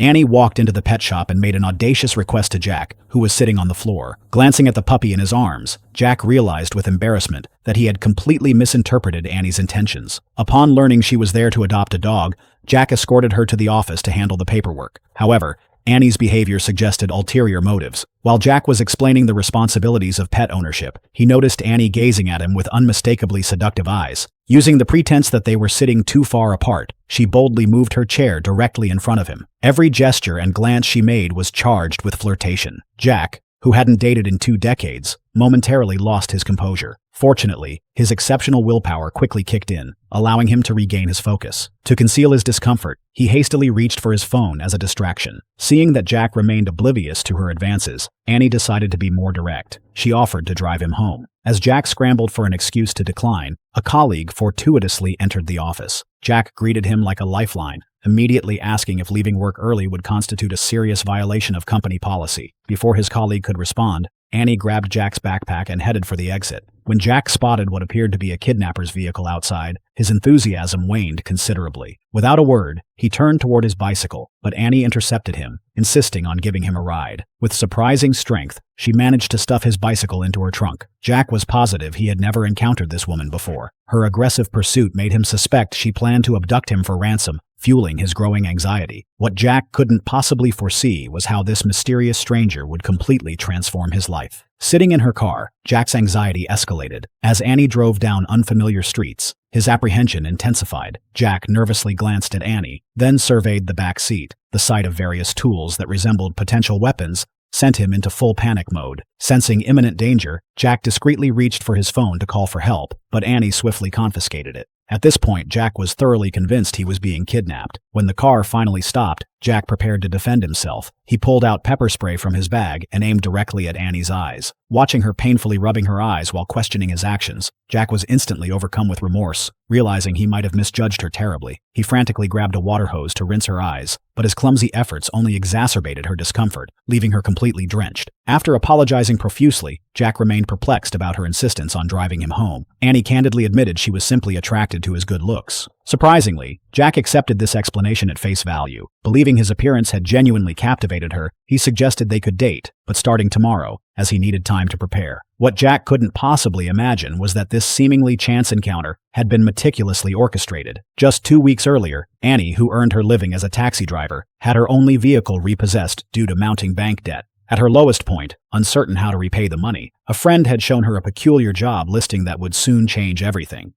Annie walked into the pet shop and made an audacious request to Jack, who was sitting on the floor. Glancing at the puppy in his arms, Jack realized with embarrassment that he had completely misinterpreted Annie's intentions. Upon learning she was there to adopt a dog, Jack escorted her to the office to handle the paperwork. However, Annie's behavior suggested ulterior motives. While Jack was explaining the responsibilities of pet ownership, he noticed Annie gazing at him with unmistakably seductive eyes. Using the pretense that they were sitting too far apart, she boldly moved her chair directly in front of him. Every gesture and glance she made was charged with flirtation. Jack, who hadn't dated in 2 decades, momentarily lost his composure. Fortunately, his exceptional willpower quickly kicked in, allowing him to regain his focus. To conceal his discomfort, he hastily reached for his phone as a distraction. Seeing that Jack remained oblivious to her advances, Annie decided to be more direct. She offered to drive him home. As Jack scrambled for an excuse to decline, a colleague fortuitously entered the office. Jack greeted him like a lifeline, immediately asking if leaving work early would constitute a serious violation of company policy. Before his colleague could respond, Annie grabbed Jack's backpack and headed for the exit. When Jack spotted what appeared to be a kidnapper's vehicle outside, his enthusiasm waned considerably. Without a word, he turned toward his bicycle, but Annie intercepted him, insisting on giving him a ride. With surprising strength, she managed to stuff his bicycle into her trunk. Jack was positive he had never encountered this woman before. Her aggressive pursuit made him suspect she planned to abduct him for ransom, fueling his growing anxiety. What Jack couldn't possibly foresee was how this mysterious stranger would completely transform his life. Sitting in her car, Jack's anxiety escalated. As Annie drove down unfamiliar streets, his apprehension intensified. Jack nervously glanced at Annie, then surveyed the back seat. The sight of various tools that resembled potential weapons sent him into full panic mode. Sensing imminent danger, Jack discreetly reached for his phone to call for help, but Annie swiftly confiscated it. At this point, Jack was thoroughly convinced he was being kidnapped. When the car finally stopped, Jack prepared to defend himself. He pulled out pepper spray from his bag and aimed directly at Annie's eyes. Watching her painfully rubbing her eyes while questioning his actions, Jack was instantly overcome with remorse, realizing he might have misjudged her terribly. He frantically grabbed a water hose to rinse her eyes, but his clumsy efforts only exacerbated her discomfort, leaving her completely drenched. After apologizing profusely, Jack remained perplexed about her insistence on driving him home. Annie candidly admitted she was simply attracted to his good looks. Surprisingly, Jack accepted this explanation at face value. Believing his appearance had genuinely captivated her, he suggested they could date, but starting tomorrow, as he needed time to prepare. What Jack couldn't possibly imagine was that this seemingly chance encounter had been meticulously orchestrated. Just 2 weeks earlier, Annie, who earned her living as a taxi driver, had her only vehicle repossessed due to mounting bank debt. At her lowest point, uncertain how to repay the money, a friend had shown her a peculiar job listing that would soon change everything.